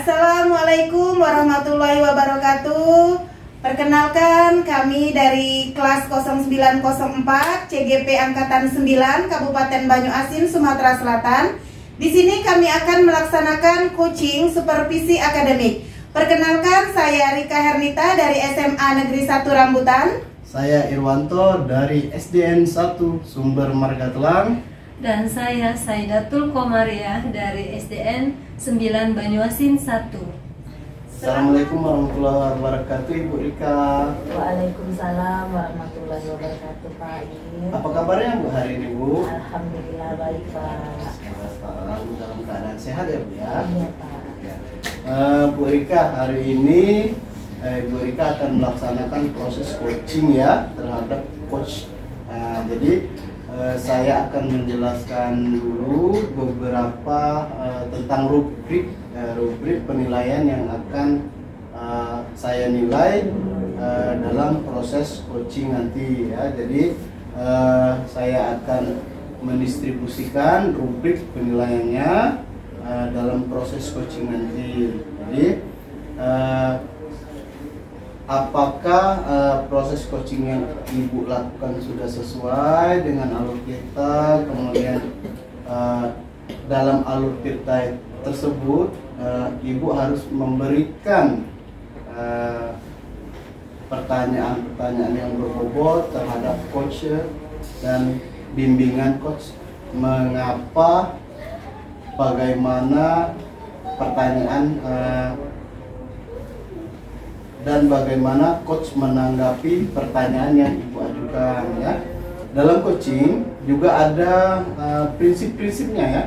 Assalamualaikum warahmatullahi wabarakatuh. Perkenalkan, kami dari kelas 0904 CGP Angkatan 9 Kabupaten Banyuasin, Sumatera Selatan. Di sini kami akan melaksanakan coaching supervisi akademik. Perkenalkan, saya Rika Hernita dari SMA Negeri 1 Rambutan. Saya Irwanto dari SDN 1 Sumber Marga Telang. Dan saya Saidatul Komariah dari SDN 9 Banyuasin 1. Assalamualaikum warahmatullahi wabarakatuh, Ibu Rika. Waalaikumsalam warahmatullahi wabarakatuh, Pak Ir. Apa kabarnya Bu hari ini, Bu? Alhamdulillah baik, Pak. Selalu dalam keadaan sehat ya, Bu ya? Iya, Pak. Bu Rika, hari ini Bu Rika akan melaksanakan proses coaching ya terhadap coach. Jadi saya akan menjelaskan dulu beberapa tentang rubrik penilaian yang akan saya nilai dalam proses coaching nanti ya. Jadi saya akan mendistribusikan rubrik penilaiannya dalam proses coaching nanti. Jadi apakah proses coaching yang Ibu lakukan sudah sesuai dengan alur kita, kemudian dalam alur kita tersebut Ibu harus memberikan pertanyaan-pertanyaan yang berbobot terhadap coach dan bimbingan coach, mengapa, bagaimana pertanyaan dan bagaimana coach menanggapi pertanyaan yang Ibu ajukan ya. Dalam coaching juga ada prinsip-prinsipnya ya,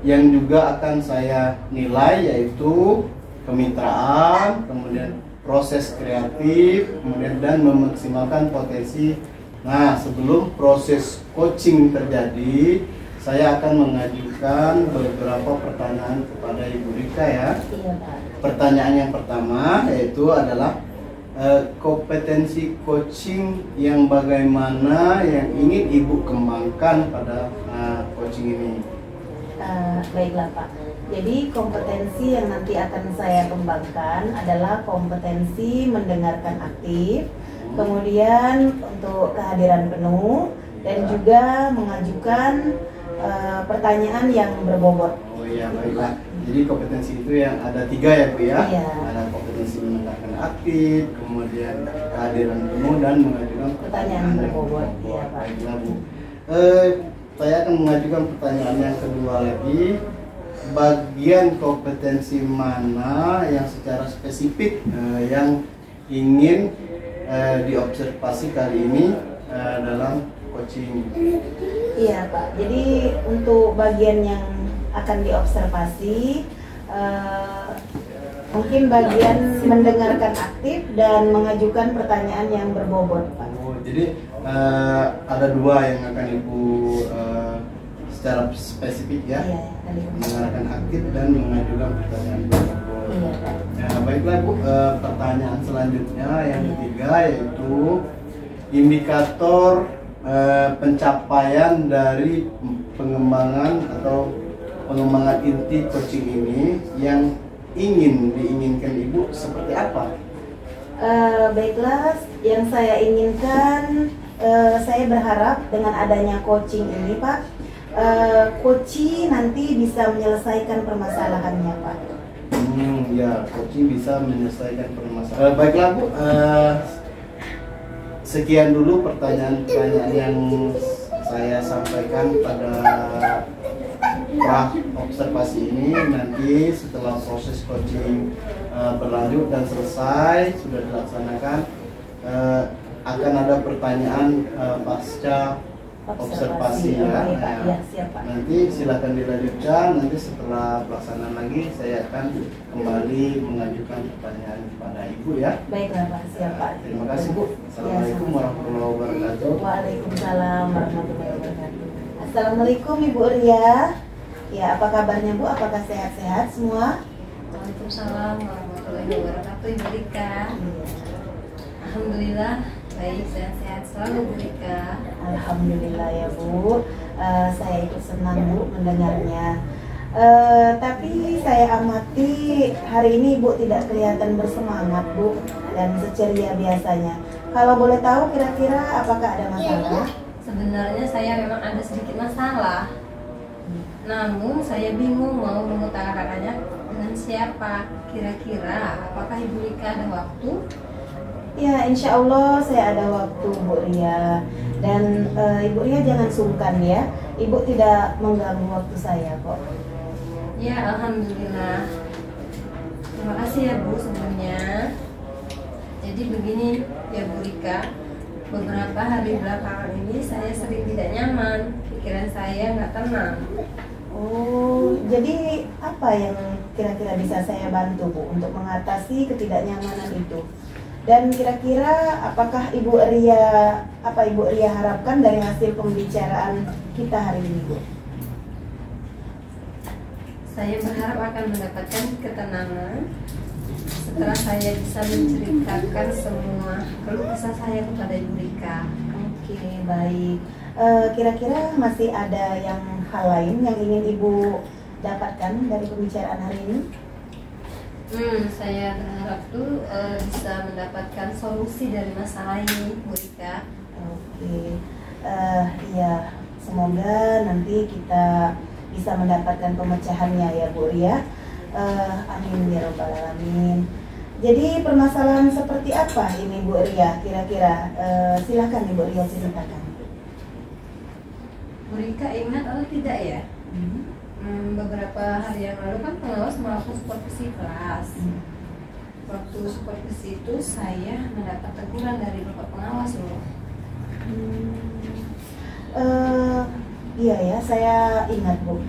yang juga akan saya nilai, yaitu kemitraan, kemudian proses kreatif, kemudian dan memaksimalkan potensi. Nah, sebelum proses coaching terjadi, saya akan mengajukan beberapa pertanyaan kepada Ibu Rika ya. Iya, Pak. Pertanyaan yang pertama yaitu adalah kompetensi coaching yang bagaimana yang ingin Ibu kembangkan pada coaching ini. Baiklah, Pak. Jadi kompetensi yang nanti akan saya kembangkan adalah kompetensi mendengarkan aktif, kemudian untuk kehadiran penuh, dan juga mengajukan pertanyaan yang berbobot. Oh iya, baiklah. Jadi kompetensi itu yang ada 3 ya, Bu ya? Iya. Ada kompetensi mendengarkan aktif, kemudian kehadiran penuh, dan mengajukan Pertanyaan berbobot. Iya, Pak. Baiklah, Bu. Saya akan mengajukan pertanyaan yang kedua lagi. Bagian kompetensi mana yang secara spesifik yang ingin diobservasi kali ini dalam coaching? Iya, Pak. Jadi untuk bagian yang akan diobservasi, mungkin bagian mendengarkan aktif dan mengajukan pertanyaan yang berbobot, Pak. Oh, jadi ada 2 yang akan Ibu secara spesifik ya, Iya, tadi. mendengarkan aktif dan mengajukan pertanyaan berbobot. Iya, Pak. Nah, baiklah, Bu. Pertanyaan selanjutnya yang Iya. ketiga yaitu indikator pencapaian dari pengembangan atau pengembangan inti coaching ini yang diinginkan Ibu seperti apa? Baiklah, yang saya inginkan, saya berharap dengan adanya coaching ini, Pak, coach nanti bisa menyelesaikan permasalahannya, Pak. Ya, coaching bisa menyelesaikan permasalahan. Baiklah, Bu. Sekian dulu pertanyaan-pertanyaan yang saya sampaikan pada observasi ini. Nanti setelah proses coaching berlanjut dan selesai, sudah dilaksanakan, akan ada pertanyaan pasca observasi ya. Oke, Pak. Ya, siap, Pak. Nanti silakan dilanjutkan. Nanti setelah pelaksanaan lagi, saya akan kembali mengajukan pertanyaan kepada Ibu ya. Baiklah, Pak. Siap, Pak. Terima kasih, Bu. Assalamualaikum warahmatullahi wabarakatuh. Waalaikumsalam warahmatullahi wabarakatuh. Assalamualaikum, Ibu Ria. Ya, apa kabarnya, Bu? Apakah sehat-sehat semua? Waalaikumsalam warahmatullahi wabarakatuh, Ibu Rika. Alhamdulillah baik dan sehat selalu, Bu Rika. Alhamdulillah ya, Bu. Saya ikut senang, Bu, mendengarnya. Tapi saya amati hari ini Ibu tidak kelihatan bersemangat Bu dan seceria biasanya. Kalau boleh tahu kira-kira apakah ada masalah? Sebenarnya saya memang ada sedikit masalah. Namun saya bingung mau mengutarakannya dengan siapa. Kira-kira apakah Ibu Rika ada waktu? Ya, insya Allah saya ada waktu Bu Ria. Dan Ibu Ria jangan sungkan ya. Ibu tidak mengganggu waktu saya kok. Ya, alhamdulillah. Terima kasih ya Bu sebelumnya. Jadi begini ya Bu Rika, beberapa hari belakangan ini saya sering tidak nyaman, pikiran saya nggak tenang. Oh, jadi apa yang kira-kira bisa saya bantu Bu untuk mengatasi ketidaknyamanan itu? Dan kira-kira apakah Ibu Ria, apa Ibu Ria harapkan dari hasil pembicaraan kita hari ini Bu? Saya berharap akan mendapatkan ketenangan setelah saya bisa menceritakan semua keluh kesah saya kepada Ibu Rika. Oke, baik. Kira-kira masih ada yang hal lain yang ingin Ibu dapatkan dari pembicaraan hari ini? Saya berharap tuh bisa mendapatkan solusi dari masalah ini, Bu Rika. Oke, ya semoga nanti kita bisa mendapatkan pemecahannya ya Bu Ria. Amin ya robbal alamin. Jadi permasalahan seperti apa ini Bu Ria? Kira-kira silakan Ibu Ria ceritakan. Bu Rika ingat atau tidak ya? Beberapa hari yang lalu kan pengawas melakukan supervisi kelas. Waktu supervisi itu saya mendapat teguran dari Bapak pengawas loh. Iya ya, saya ingat Bu.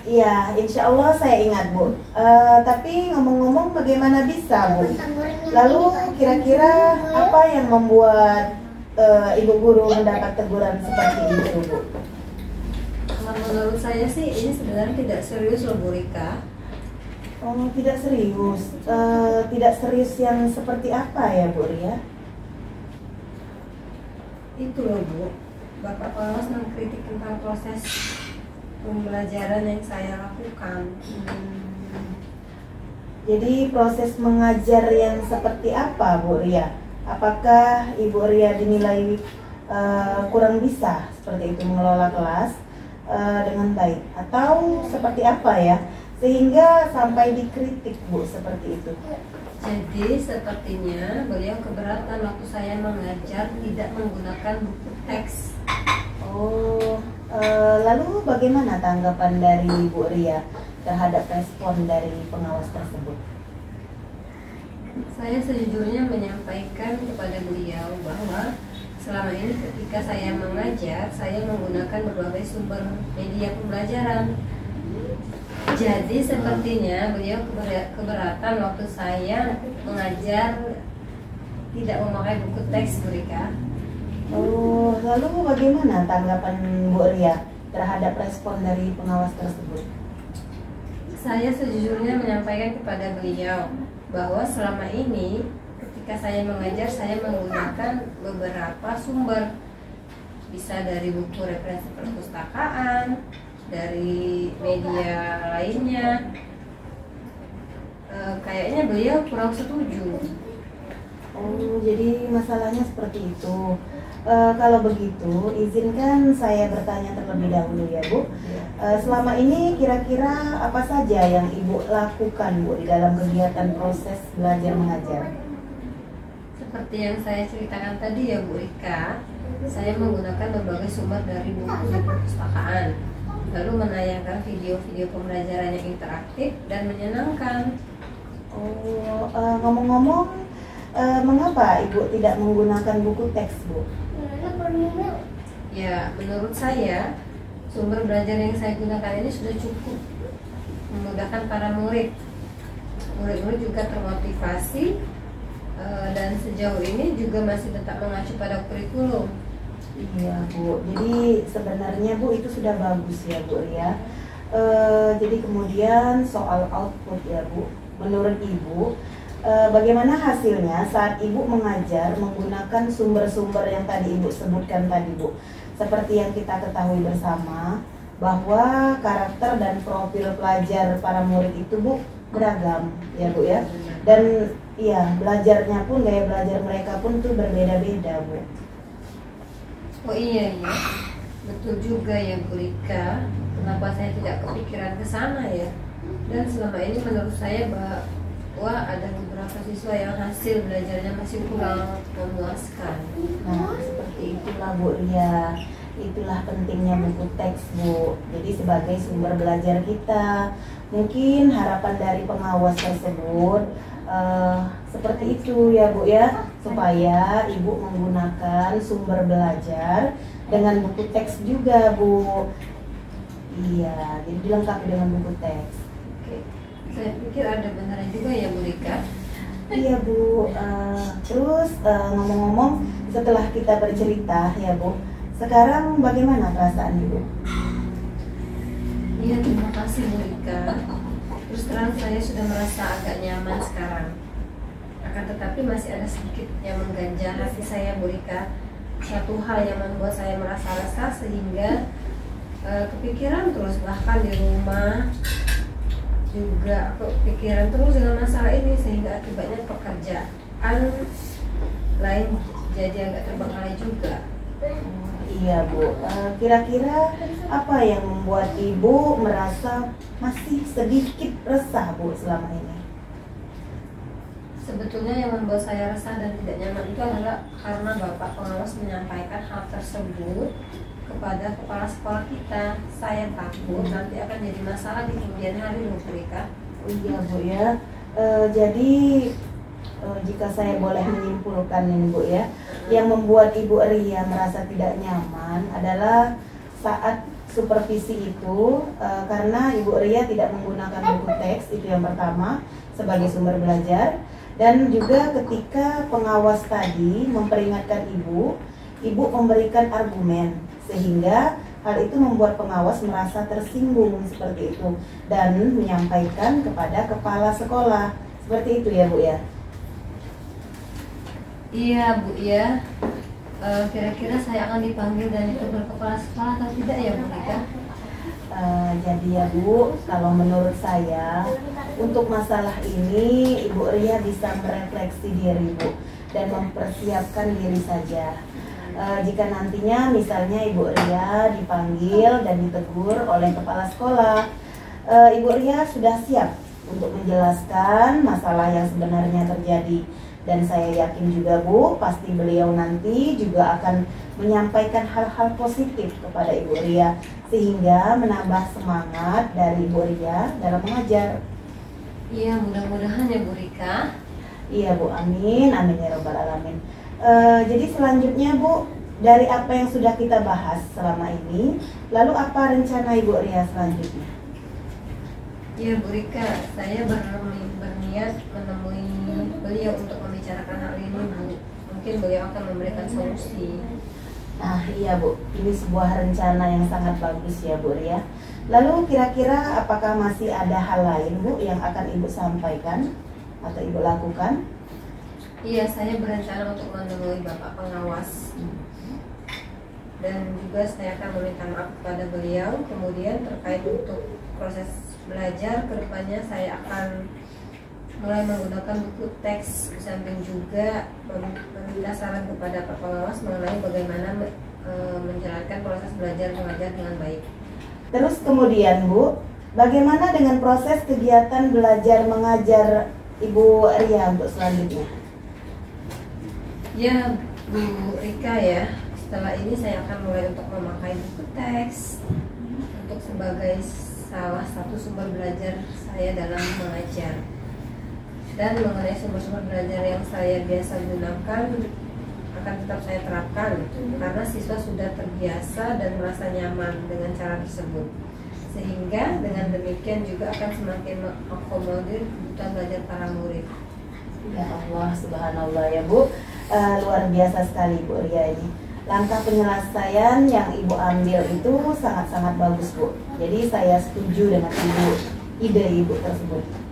Iya, insya Allah saya ingat Bu. Tapi ngomong-ngomong bagaimana bisa Bu? Lalu kira-kira apa yang membuat Ibu guru mendapat teguran seperti itu Bu? Menurut saya sih ini sebenarnya tidak serius loh Bu Rika. Oh, tidak serius. Tidak serius yang seperti apa ya Bu Ria? Itu loh Bu, Bapak pengawas mengkritik tentang proses pembelajaran yang saya lakukan. Jadi proses mengajar yang seperti apa Bu Ria? Apakah Ibu Ria dinilai kurang bisa seperti itu mengelola kelas dengan baik? Atau seperti apa ya? Sehingga sampai dikritik Bu seperti itu. Jadi sepertinya beliau keberatan waktu saya mengajar tidak menggunakan buku teks. Oh, lalu bagaimana tanggapan dari Bu Ria terhadap respon dari pengawas tersebut? Saya sejujurnya menyampaikan kepada beliau bahwa selama ini ketika saya mengajar, saya menggunakan berbagai sumber media pembelajaran. Jadi sepertinya beliau keberatan waktu saya mengajar tidak memakai buku teks Bu Rika. Oh, lalu bagaimana tanggapan Bu Ria terhadap respon dari pengawas tersebut? Saya sejujurnya menyampaikan kepada beliau bahwa selama ini ketika saya mengajar, saya menggunakan beberapa sumber, bisa dari buku referensi perpustakaan, dari media lainnya. Kayaknya beliau kurang setuju. Oh, jadi masalahnya seperti itu. Kalau begitu, izinkan saya bertanya terlebih dahulu ya Bu. Selama ini kira-kira apa saja yang Ibu lakukan Bu di dalam kegiatan proses belajar mengajar? Seperti yang saya ceritakan tadi ya Bu Rika, saya menggunakan berbagai sumber dari buku di perpustakaan, lalu menayangkan video-video pembelajaran yang interaktif dan menyenangkan. Oh, ngomong-ngomong, mengapa Ibu tidak menggunakan buku teks Bu? Ya, menurut saya sumber belajar yang saya gunakan ini sudah cukup memudahkan para murid. Murid-murid juga termotivasi dan sejauh ini juga masih tetap mengacu pada kurikulum. Iya Bu, jadi sebenarnya Bu itu sudah bagus ya Bu ya. Jadi kemudian soal output ya Bu, menurut Ibu bagaimana hasilnya saat Ibu mengajar menggunakan sumber-sumber yang tadi Ibu sebutkan tadi Bu? Seperti yang kita ketahui bersama bahwa karakter dan profil pelajar para murid itu Bu beragam ya Bu ya. Dan iya, belajarnya pun, gaya belajar mereka pun tuh berbeda-beda Bu. Oh iya, betul juga ya Bu Rika. Kenapa saya tidak kepikiran ke sana ya? Dan selama ini menurut saya bahwa ada beberapa siswa yang hasil belajarnya masih kurang memuaskan. Nah, seperti itulah Bu Ria. Itulah pentingnya buku teks Bu. Jadi sebagai sumber belajar kita, mungkin harapan dari pengawas tersebut seperti itu ya Bu ya, supaya Ibu menggunakan sumber belajar dengan buku teks juga Bu. Iya, jadi dilengkapi dengan buku teks. Oke, saya pikir ada benaran juga ya Bu Rika. Iya Bu. Terus ngomong-ngomong, setelah kita bercerita ya Bu, sekarang bagaimana perasaan Ibu? Iya, terima kasih Bu Rika. Terus terang saya sudah merasa agak nyaman sekarang. Akan tetapi masih ada sedikit yang mengganjal hati saya Bu Rika. Satu hal yang membuat saya merasa resah sehingga kepikiran terus, bahkan di rumah juga kepikiran terus dengan masalah ini, sehingga akibatnya pekerjaan lain jadi agak terbengkalai juga. Iya Bu, kira-kira apa yang membuat Ibu merasa masih sedikit resah Bu selama ini? Sebetulnya yang membuat saya resah dan tidak nyaman itu adalah karena Bapak pengawas menyampaikan hal tersebut kepada kepala sekolah kita. Saya takut nanti akan jadi masalah di kemudian hari Bu Rika. Oh iya Bu ya, jadi jika saya boleh menyimpulkan ini Bu ya, yang membuat Ibu Ria merasa tidak nyaman adalah saat supervisi itu, karena Ibu Ria tidak menggunakan buku teks, itu yang pertama sebagai sumber belajar. Dan juga ketika pengawas tadi memperingatkan Ibu memberikan argumen, sehingga hal itu membuat pengawas merasa tersinggung seperti itu dan menyampaikan kepada kepala sekolah. Seperti itu ya Bu ya? Iya Bu ya. Kira-kira saya akan dipanggil dan ditegur kepala sekolah atau tidak ya Bu Rika? Jadi ya Bu, kalau menurut saya untuk masalah ini Ibu Ria bisa merefleksi diri Bu dan mempersiapkan diri saja. Jika nantinya misalnya Ibu Ria dipanggil dan ditegur oleh kepala sekolah, Ibu Ria sudah siap untuk menjelaskan masalah yang sebenarnya terjadi. Dan saya yakin juga Bu, pasti beliau nanti juga akan menyampaikan hal-hal positif kepada Ibu Ria, sehingga menambah semangat dari Ibu Ria dalam mengajar. Iya, mudah-mudahan ya Bu Rika. Iya Bu, amin, amin ya robbal alamin. Jadi selanjutnya Bu, dari apa yang sudah kita bahas selama ini, lalu apa rencana Ibu Ria selanjutnya? Iya Bu Rika, saya berniat menemui beliau untuk membicarakan hal ini Bu. Mungkin beliau akan memberikan solusi. Nah iya Bu, ini sebuah rencana yang sangat bagus ya Bu Ria. Lalu kira-kira apakah masih ada hal lain Bu yang akan Ibu sampaikan atau Ibu lakukan? Iya, saya berencana untuk menemui Bapak pengawas. Dan juga saya akan meminta maaf kepada beliau. Kemudian terkait untuk proses belajar kedepannya, saya akan mulai menggunakan buku teks, samping juga meminta saran kepada Pak Pengawas mengenai bagaimana menjalankan proses belajar mengajar dengan baik. Terus kemudian Bu, bagaimana dengan proses kegiatan belajar mengajar Ibu Ria untuk selanjutnya? Ya Bu Rika ya, setelah ini saya akan mulai untuk memakai buku teks untuk sebagai salah satu sumber belajar saya dalam mengajar. Dan mengenai sumber-sumber belajar yang saya biasa gunakan akan tetap saya terapkan karena siswa sudah terbiasa dan merasa nyaman dengan cara tersebut, sehingga dengan demikian juga akan semakin mengakomodir kebutuhan belajar para murid. Ya Allah, subhanallah ya Bu, luar biasa sekali Bu Ria ini. Langkah penyelesaian yang Ibu ambil itu sangat-sangat bagus Bu. Jadi saya setuju dengan ide Ibu tersebut.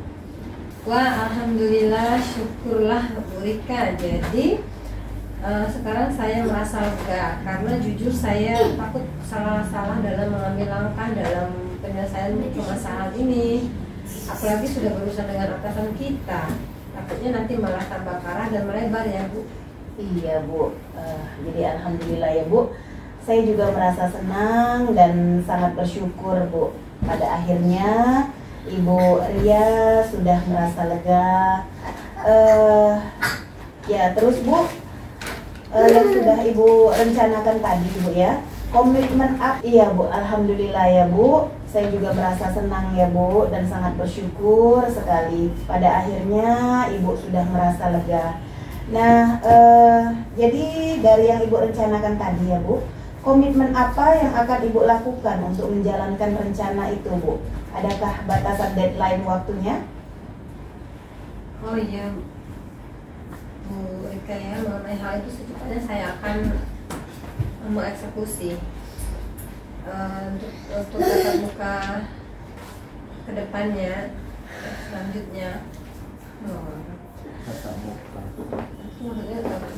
Wah, alhamdulillah, syukurlah Bu Rika. Jadi Sekarang saya merasa lega karena jujur saya takut salah-salah dalam mengambil langkah dalam penyelesaian permasalahan ini. Apalagi sudah berurusan dengan atasan kita, takutnya nanti malah tambah parah dan melebar ya Bu. Iya Bu, jadi alhamdulillah ya Bu, saya juga merasa senang dan sangat bersyukur Bu. Pada akhirnya Ibu Ria sudah merasa lega. Ya terus Bu, yang sudah Ibu rencanakan tadi Bu ya, komitmen up. Iya Bu, alhamdulillah ya Bu, saya juga merasa senang ya Bu dan sangat bersyukur sekali. Pada akhirnya Ibu sudah merasa lega. Nah, jadi dari yang Ibu rencanakan tadi ya Bu, komitmen apa yang akan Ibu lakukan untuk menjalankan rencana itu Bu? Adakah batasan deadline waktunya? Oh iya Bu Rika ya, mengenai hal itu secepatnya saya akan mengeksekusi. Untuk tatap muka ke depannya selanjutnya. Tatap muka. Itu maksudnya apa?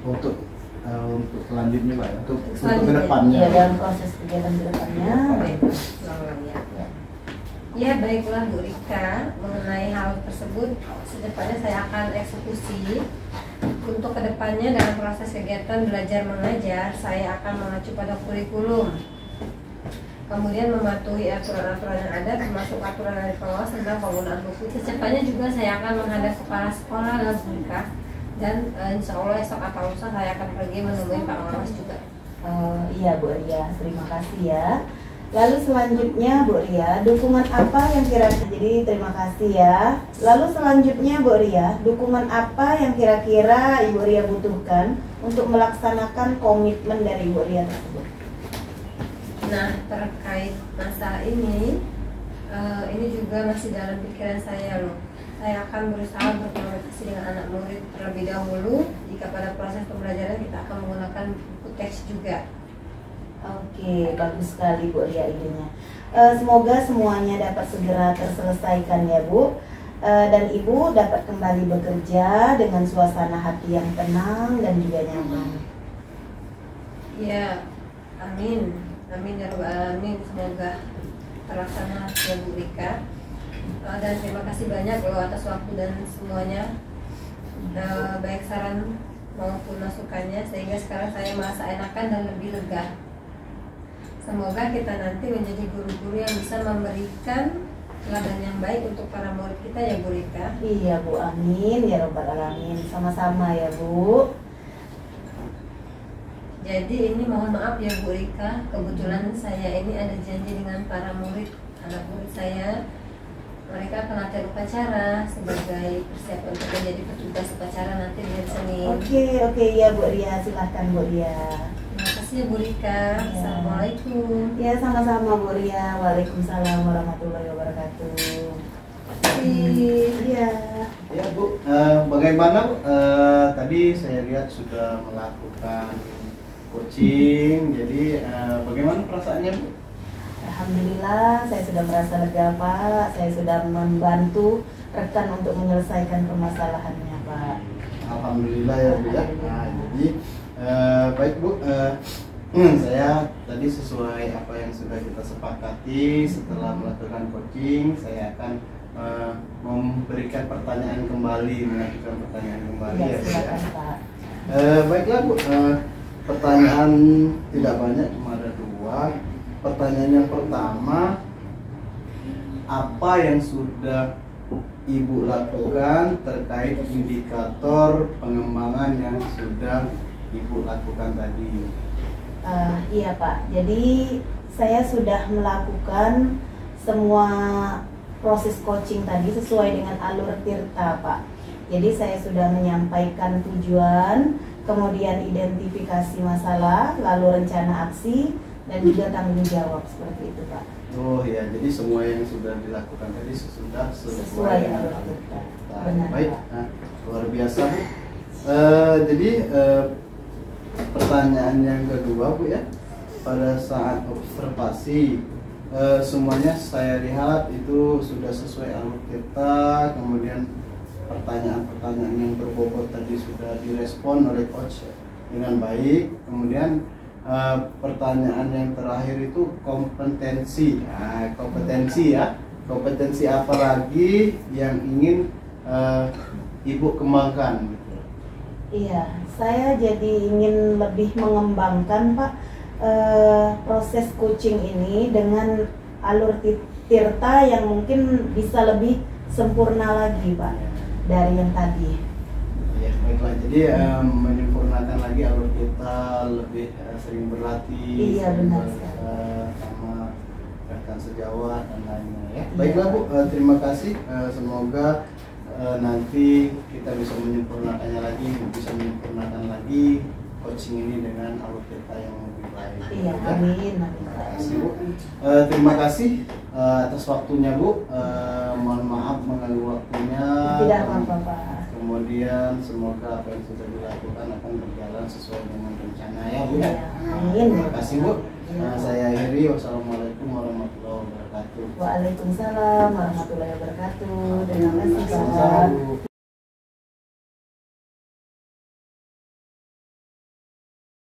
Untuk selanjutnya Pak, untuk Selanjutnya. kedepannya. Ya, dalam proses kegiatan ke depannya. Baik, ulang ya. Ya baiklah Bu Rika, mengenai hal tersebut secepatnya saya akan eksekusi. Untuk kedepannya dalam proses kegiatan belajar mengajar, saya akan mengacu pada kurikulum, kemudian mematuhi aturan-aturan yang ada, termasuk aturan dari pengawas tentang penggunaan buku. Secepatnya juga saya akan menghadap kepala sekolah dan Bu Rika, dan insya Allah esok atau lusa saya akan pergi menemui Pak Pengawas juga. Iya Bu Ria, terima kasih ya. Lalu selanjutnya Bu Ria, dukungan apa yang kira-kira, jadi terima kasih ya. Lalu selanjutnya Bu Ria, dukungan apa yang kira-kira Ibu Ria butuhkan untuk melaksanakan komitmen dari Ibu Ria tersebut? Nah terkait masalah ini juga masih dalam pikiran saya loh. Saya akan berusaha berkomunikasi dengan anak murid terlebih dahulu. Jika pada proses pembelajaran kita akan menggunakan buku teks juga. Oke, bagus sekali Bu Ria idenya. Semoga semuanya dapat segera terselesaikan ya Bu, dan Ibu dapat kembali bekerja dengan suasana hati yang tenang dan juga nyaman. Ya, amin, amin ya Rabbal alamin. Semoga terlaksana ya Bu Rika. Dan terima kasih banyak loh atas waktu dan semuanya, baik saran maupun masukannya, sehingga sekarang saya merasa enakan dan lebih lega. Semoga kita nanti menjadi guru-guru yang bisa memberikan teladan yang baik untuk para murid kita ya Bu Rika. Iya Bu, amin ya Rabbal alamin. Sama-sama ya Bu. Jadi ini mohon maaf ya Bu Rika, kebetulan saya ini ada janji dengan para murid, anak murid saya. Mereka akan latihan upacara sebagai persiapan untuk menjadi petugas upacara nanti di hari Senin. Oke ya Bu Ria, silahkan Bu Ria. Terima kasih ya Bu Rika. Ya. Assalamualaikum. Ya sama-sama Bu Ria. Waalaikumsalam warahmatullahi wabarakatuh. Iya. Ya Bu, bagaimana Bu? Tadi saya lihat sudah melakukan coaching, jadi bagaimana perasaannya Bu? Alhamdulillah, saya sudah merasa lega Pak. Saya sudah membantu rekan untuk menyelesaikan permasalahannya Pak. Alhamdulillah ya Bu ya. Nah, jadi baik Bu, saya tadi sesuai apa yang sudah kita sepakati setelah melakukan coaching, saya akan memberikan pertanyaan kembali, mengajukan pertanyaan kembali Ya, ya Bu ya. silakan Pak. Baiklah Bu, pertanyaan tidak banyak, cuma ada dua. Pertanyaan yang pertama, apa yang sudah Ibu lakukan terkait indikator pengembangan yang sudah Ibu lakukan tadi? Iya Pak, jadi saya sudah melakukan semua proses coaching tadi sesuai dengan alur Tirta Pak. Jadi saya sudah menyampaikan tujuan, kemudian identifikasi masalah, lalu rencana aksi, dan juga tanggung jawab, seperti itu Pak. Oh ya, jadi semua yang sudah dilakukan tadi sudah Sesuai dengan alur Tirta. Nah, Benar baik, Pak. nah, luar biasa Bu. Jadi pertanyaan yang kedua Bu ya, pada saat observasi semuanya saya lihat itu sudah sesuai alur Tirta, kemudian pertanyaan-pertanyaan yang berbobot tadi sudah direspon oleh coach dengan baik. Kemudian pertanyaan yang terakhir itu kompetensi. Nah, kompetensi ya, kompetensi apa lagi yang ingin ibu kembangkan gitu. Iya, saya jadi ingin lebih mengembangkan Pak proses coaching ini dengan alur tirta yang mungkin bisa lebih sempurna lagi Pak dari yang tadi. Ya, baiklah. Jadi menyempurnakan lagi alur kita, lebih sering berlatih, Iya, benar sama rekan sejawat dan lainnya ya. Iya. Baiklah Bu, terima kasih. Semoga nanti kita bisa menyempurnakannya lagi, bisa menyempurnakan lagi coaching ini dengan alur kita yang lebih baik. Iya, ya. amin. Terima kasih Bu. Terima kasih atas waktunya Bu. Mohon maaf mengganggu waktunya. Tidak apa-apa Pak. Kemudian semoga apa yang sudah dilakukan akan berjalan sesuai dengan rencana ya Bu. Iya, amin. Terima kasih Bu. Saya akhiri. Wassalamualaikum warahmatullahi wabarakatuh. Waalaikumsalam warahmatullahi wabarakatuh. Terima kasih Pak. Sama-sama, Bu.